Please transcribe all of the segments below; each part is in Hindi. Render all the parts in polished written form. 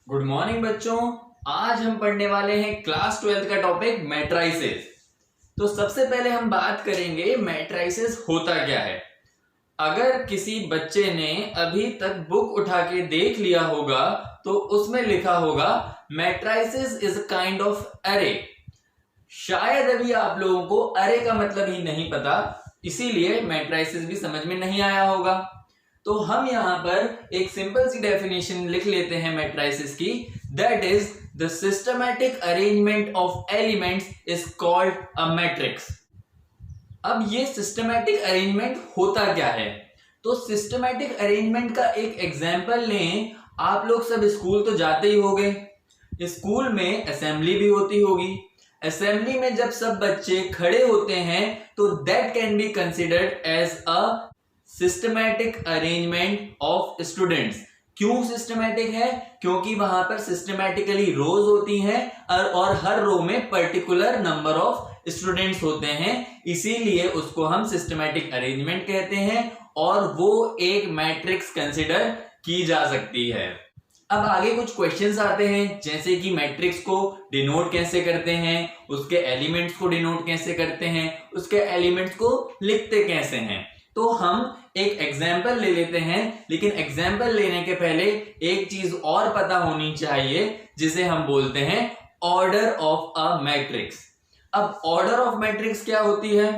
गुड मॉर्निंग बच्चों। आज हम पढ़ने वाले हैं क्लास 12 का टॉपिक मैट्राइसेस। तो सबसे पहले हम बात करेंगे मैट्राइसेस होता क्या है। अगर किसी बच्चे ने अभी तक बुक उठा के देख लिया होगा तो उसमें लिखा होगा matrices is a kind of अरे। शायद अभी आप लोगों को अरे का मतलब ही नहीं पता, इसीलिए मैट्राइसेस भी समझ में नहीं आया होगा। तो हम यहां पर एक सिंपल सी डेफिनेशन लिख लेते हैं मैट्राइसेस की, that is the systematic arrangement of elements is called a matrix. अब ये सिस्टमैटिक अरेंजमेंट होता क्या है? तो सिस्टमैटिक अरेंजमेंट का एक एग्जांपल लें। आप लोग सब स्कूल तो जाते ही होंगे, स्कूल में असेंबली भी होती होगी। असेंबली में जब सब बच्चे खड़े होते हैं तो that can be considered as a systematic arrangement of students. क्यों सिस्टमैटिक है? क्योंकि वहां पर सिस्टमैटिकली रोज होती हैं और हर रो में पर्टिकुलर नंबर ऑफ स्टूडेंट्स होते हैं, इसीलिए उसको हम सिस्टमैटिक अरेंजमेंट कहते हैं और वो एक मैट्रिक्स कंसिडर की जा सकती है। अब आगे कुछ क्वेश्चंस आते हैं, जैसे कि मैट्रिक्स को डिनोट कैसे करते हैं, उसके एलिमेंट्स को डिनोट कैसे करते हैं, उसके एलिमेंट्स को लिखते कैसे हैं। तो हम एक एग्जाम्पल ले लेते हैं, लेकिन एग्जाम्पल लेने के पहले एक चीज और पता होनी चाहिए जिसे हम बोलते हैं ऑर्डर ऑफ अ मैट्रिक्स। अब ऑर्डर ऑफ मैट्रिक्स क्या होती है?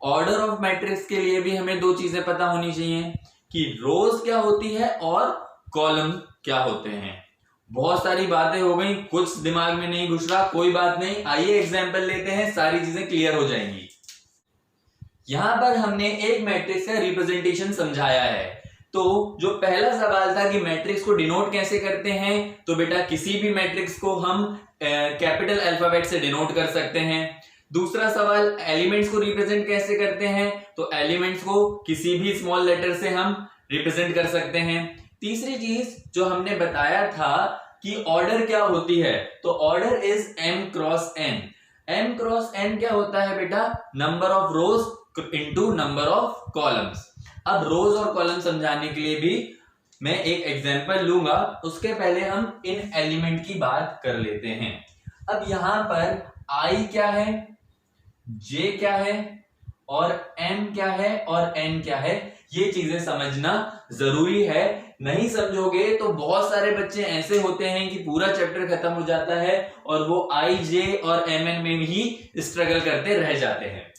ऑर्डर ऑफ मैट्रिक्स के लिए भी हमें दो चीजें पता होनी चाहिए कि रोज क्या होती है और कॉलम क्या होते हैं। बहुत सारी बातें हो गई, कुछ दिमाग में नहीं घुस रहा, कोई बात नहीं, आइए एग्जाम्पल लेते हैं, सारी चीजें क्लियर हो जाएंगी। यहां पर हमने एक मैट्रिक्स का रिप्रेजेंटेशन समझाया है। तो जो पहला सवाल था कि मैट्रिक्स को डिनोट कैसे करते हैं, तो बेटा किसी भी मैट्रिक्स को हम कैपिटल अल्फाबेट से डिनोट कर सकते हैं। दूसरा सवाल एलिमेंट्स को रिप्रेजेंट कैसे करते हैं, तो एलिमेंट्स को किसी भी स्मॉल लेटर से हम रिप्रेजेंट कर सकते हैं। तीसरी चीज जो हमने बताया था कि ऑर्डर क्या होती है, तो order is m cross n। m cross n क्या होता है बेटा? Number of rose into number of columns. अब रोज और कॉलम समझाने के लिए भी मैं एक एग्जांपल लूंगा, उसके पहले हम इन एलिमेंट की बात कर लेते हैं। अब यहां पर i क्या है, j क्या है और m क्या है और n क्या है, ये चीजें समझना जरूरी है। नहीं समझोगे तो बहुत सारे बच्चे ऐसे होते हैं कि पूरा चैप्टर खत्म हो जाता है और वो i, j और mn में ही स्ट्रगल करते रह जाते हैं।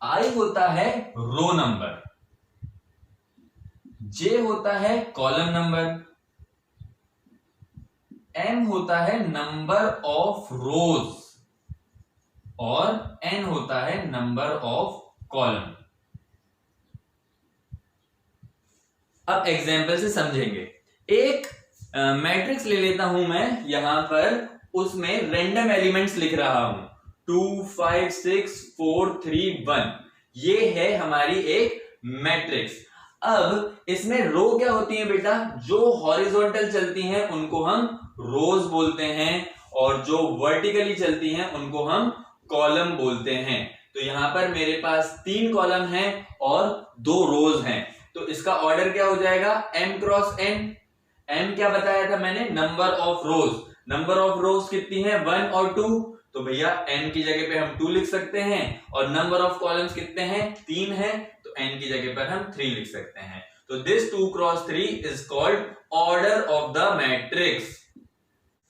I होता है रो नंबर, J होता है कॉलम नंबर, M होता है नंबर ऑफ रोज और N होता है नंबर ऑफ कॉलम। अब एग्जाम्पल से समझेंगे। एक मैट्रिक्स ले लेता हूं मैं, यहां पर उसमें रैंडम एलिमेंट्स लिख रहा हूं 2 5 6 4 3 1। ये है हमारी एक मैट्रिक्स। अब इसमें रो क्या होती है बेटा? जो हॉरिजॉन्टल चलती हैं उनको हम रोज बोलते हैं और जो वर्टिकली चलती हैं उनको हम कॉलम बोलते हैं। तो यहां पर मेरे पास 3 कॉलम हैं और 2 रोज हैं, तो इसका ऑर्डर क्या हो जाएगा? m cross n। m क्या बताया था मैंने? Number of rose. Number of रोज कितनी है? 1 और 2, तो भैया n की जगह पे हम 2 लिख सकते हैं और नंबर ऑफ कॉलम्स कितने हैं? 3 हैं, तो n की जगह पर हम 3 लिख सकते हैं। तो this 2 cross 3 is called order of the matrix.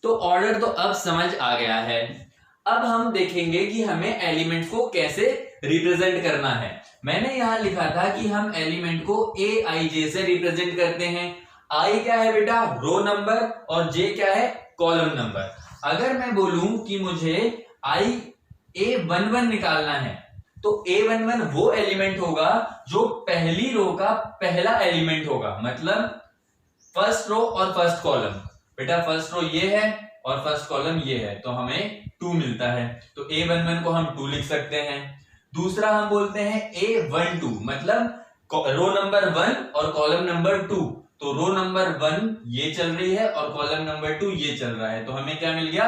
तो ऑर्डर तो अब समझ आ गया है। अब हम देखेंगे कि हमें एलिमेंट्स को कैसे रिप्रेजेंट करना है। मैंने यहां लिखा था कि हम एलिमेंट को a i j से रिप्रेजेंट करते हैं। i क्या है बेटा? रो नंबर और j क्या है? Column number. अगर मैं बोलूं कि मुझे i a11 निकालना है, तो a11 वो एलिमेंट होगा जो पहली रो का पहला एलिमेंट होगा, मतलब फर्स्ट रो और फर्स्ट कॉलम। बेटा फर्स्ट रो ये है और फर्स्ट कॉलम ये है, तो हमें 2 मिलता है, तो a11 को हम 2 लिख सकते हैं। दूसरा हम बोलते हैं a12, मतलब रो नंबर 1 और कॉलम नंबर 2, तो रो नंबर 1 ये चल रही है और कॉलम नंबर 2 ये चल रहा है, तो हमें क्या मिल गया?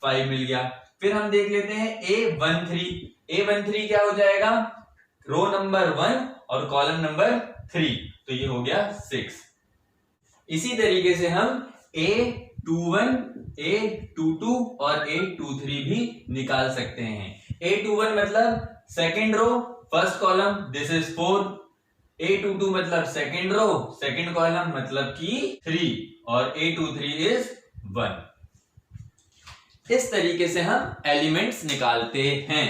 5 मिल गया। फिर हम देख लेते हैं a13। a13 क्या हो जाएगा? रो नंबर 1 और कॉलम नंबर 3, तो ये हो गया 6। इसी तरीके से हम A21, A22 और A23 भी निकाल सकते हैं। A21 मतलब second row first column, this is 4। A22 मतलब सेकेंड रो सेकेंड कॉलम मतलब कि 3 और A23 इज 1। इस तरीके से हम एलिमेंट्स निकालते हैं।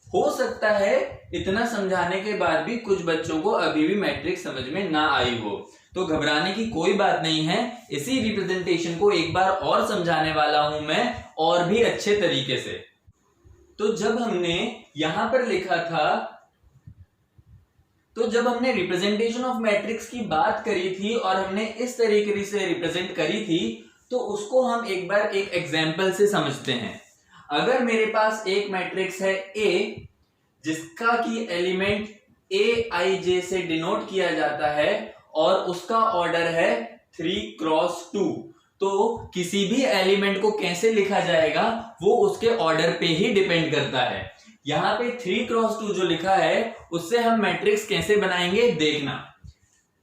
हो सकता है इतना समझाने के बाद भी कुछ बच्चों को अभी भी मैट्रिक्स समझ में ना आई हो, तो घबराने की कोई बात नहीं है। इसी रिप्रेजेंटेशन को एक बार और समझाने वाला हूं मैं और भी अच्छे तरीके से। तो जब हमने यहां पर लिखा था, तो जब हमने रिप्रेजेंटेशन ऑफ मैट्रिक्स की बात करी थी और हमने इस तरीके से रिप्रेजेंट करी थी, तो उसको हम एक बार एक एग्जाम्पल से समझते हैं। अगर मेरे पास एक मैट्रिक्स है A जिसका की एलिमेंट Aij से डिनोट किया जाता है और उसका ऑर्डर है 3x2, तो किसी भी एलिमेंट को कैसे लिखा जाएगा वो उसके ऑर्डर पे ही डिपेंड करता है। यहां पे 3x2 जो लिखा है उससे हम मैट्रिक्स कैसे बनाएंगे देखना।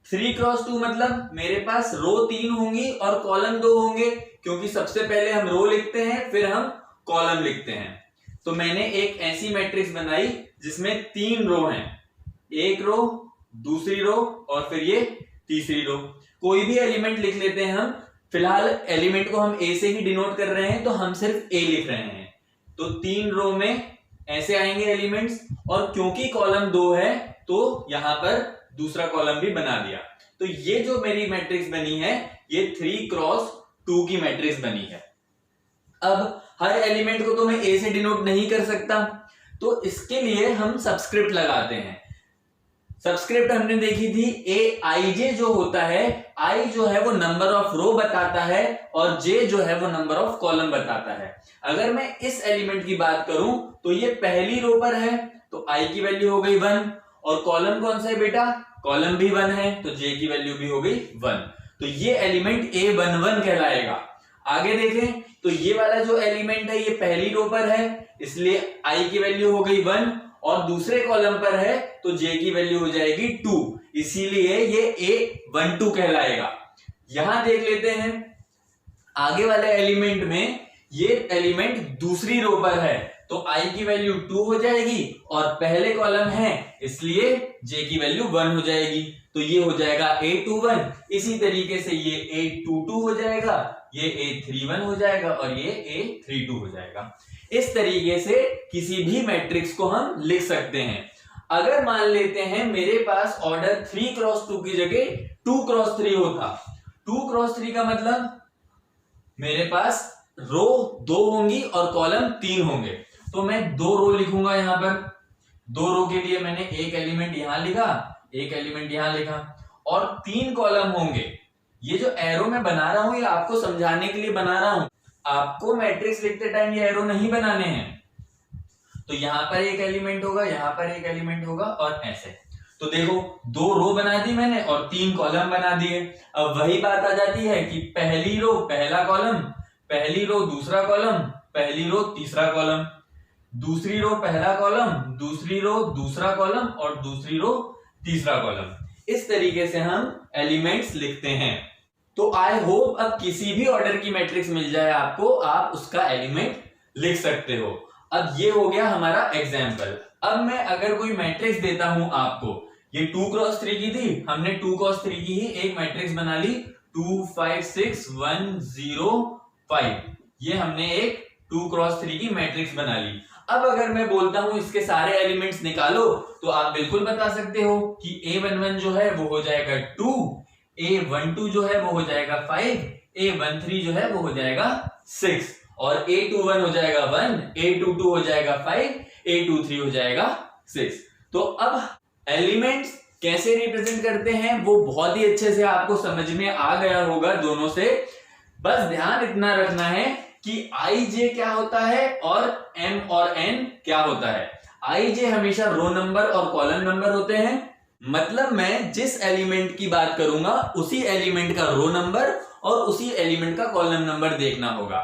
3x2 मतलब मेरे पास रो 3 होंगी और कॉलम 2 होंगे, क्योंकि सबसे पहले हम रो लिखते हैं फिर हम कॉलम लिखते हैं। तो मैंने एक ऐसी मैट्रिक्स बनाई जिसमें 3 रो हैं, एक रो, दूसरी रो और फिर ये तीसरी रो। कोई भी एलिमेंट लिख लेते हैं हम, फिलहाल एलिमेंट को हम A से ही डिनोट कर रहे हैं तो हम सिर्फ A लिख रहे हैं। तो 3 रो में ऐसे आएंगे एलिमेंट्स, और क्योंकि कॉलम 2 है तो यहां पर दूसरा कॉलम भी बना दिया। तो ये जो मेरी मैट्रिक्स बनी है ये 3x2 की मैट्रिक्स बनी है। अब हर एलिमेंट को तो मैं A से डिनोट नहीं कर सकता, तो इसके लिए हम सबस्क्रिप्ट लगाते हैं। सबस्क्रिप्ट हमने देखी थी Aij जो होता है, I जो है वो नंबर ऑफ रो बताता है और J जो है वो नंबर ऑफ कॉलम बताता है। अगर मैं इस एलिमेंट की बात करूं तो ये पहली रो पर है तो I की वैल्यू हो गई 1, और कॉलम कौन सा है बेटा, कॉलम भी 1 है तो J की वैल्यू भी हो गई 1। तो ये एलिमेंट A11 कहलाएगा। आगे देखें तो ये वाला जो एलिमेंट है ये पहली रो पर है, इसलिए I की वैल्यू हो गई 1, और दूसरे कॉलम पर है तो J की वैल्यू हो जाएगी 2, इसीलिए ये A12 कहलाएगा। यहां देख लेते हैं आगे वाले एलिमेंट में, ये एलिमेंट दूसरी रो पर है तो I की वैल्यू 2 हो जाएगी और पहले कॉलम है इसलिए J की वैल्यू 1 हो जाएगी, तो ये हो जाएगा A21। इसी तरीके से ये A22 हो जाएगा, ये A31 हो जाएगा और ये A32 हो जाएगा। इस तरीके से किसी भी मैट्रिक्स को हम लिख सकते हैं। अगर मान लेते हैं मेरे पास ऑर्डर 3x2 की जगह 2x3 होता, 2x3 का मतलब मेरे पास रो 2 होंगी और कॉलम 3 होंगे, तो मैं 2 रो लिखूंगा। यहां पर 2 रो के लिए मैंने एक एलिमेंट यहां लिखा, एक एलिमेंट यहां लिखा, और 3 कॉलम होंगे। ये जो एरो मैं बना रहा हूं ये आपको समझाने के लिए बना रहा हूं, आपको मैट्रिक्स लिखते टाइम ये एरो नहीं बनाने हैं। तो यहां पर एक एलिमेंट होगा, यहां पर एक एलिमेंट होगा और ऐसे। तो देखो 2 रो बना दी मैंने और 3 कॉलम बना दिए। अब वही बात आ जाती है कि पहली रो पहला कॉलम, पहली रो दूसरा कॉलम, पहली रो तीसरा कॉलम, दूसरी रो पहला कॉलम, दूसरी रो दूसरा कॉलम और दूसरी रो तीसरा कॉलम। इस तरीके से हम एलिमेंट्स लिखते हैं। तो आई होप अब किसी भी ऑर्डर की मैट्रिक्स मिल जाए आपको, आप उसका एलिमेंट लिख सकते हो। अब ये हो गया हमारा एग्जाम्पल। अब मैं अगर कोई मैट्रिक्स देता हूं आपको, ये 2x3 की थी, हमने 2x3 की ही एक मैट्रिक्स बना ली 2 5 6 1 0 5, ये हमने एक 2x3 की मैट्रिक्स बना ली। अब अगर मैं बोलता हूं इसके सारे एलिमेंट्स निकालो, तो आप बिल्कुल बता सकते हो कि A11 जो है वो हो जाएगा 2, A12 जो है वो हो जाएगा 5, A13 जो है वो हो जाएगा 6, और A21 हो जाएगा 1, A22 हो जाएगा 5, A23 हो जाएगा 6। तो अब एलिमेंट्स कैसे रिप्रेजेंट करते हैं वो बहुत ही अच्छे से आपको समझ में आ गया होगा दोनों से। बस ध्यान इतना रखना है कि Ij क्या होता है और M और N क्या होता है। Ij हमेशा रो नंबर और कॉलम नंबर होते हैं, मतलब मैं जिस एलिमेंट की बात करूंगा उसी एलिमेंट का रो नंबर और उसी एलिमेंट का कॉलम नंबर देखना होगा।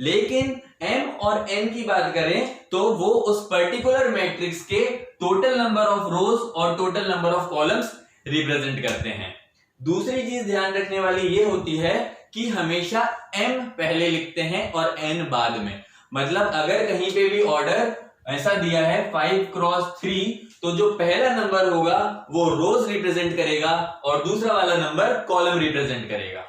लेकिन m और n की बात करें तो वो उस पर्टिकुलर मैट्रिक्स के टोटल नंबर ऑफ रोज और total number of columns represent करते हैं। दूसरी चीज ध्यान रखने वाली ये होती है कि हमेशा m पहले लिखते हैं और n बाद में। मतलब अगर कहीं पे भी ऑर्डर ऐसा दिया है 5 क्रॉस 3, तो जो पहला नंबर होगा वो रोज रिप्रेजेंट करेगा और दूसरा वाला नंबर कॉलम रिप्रेजेंट करेगा।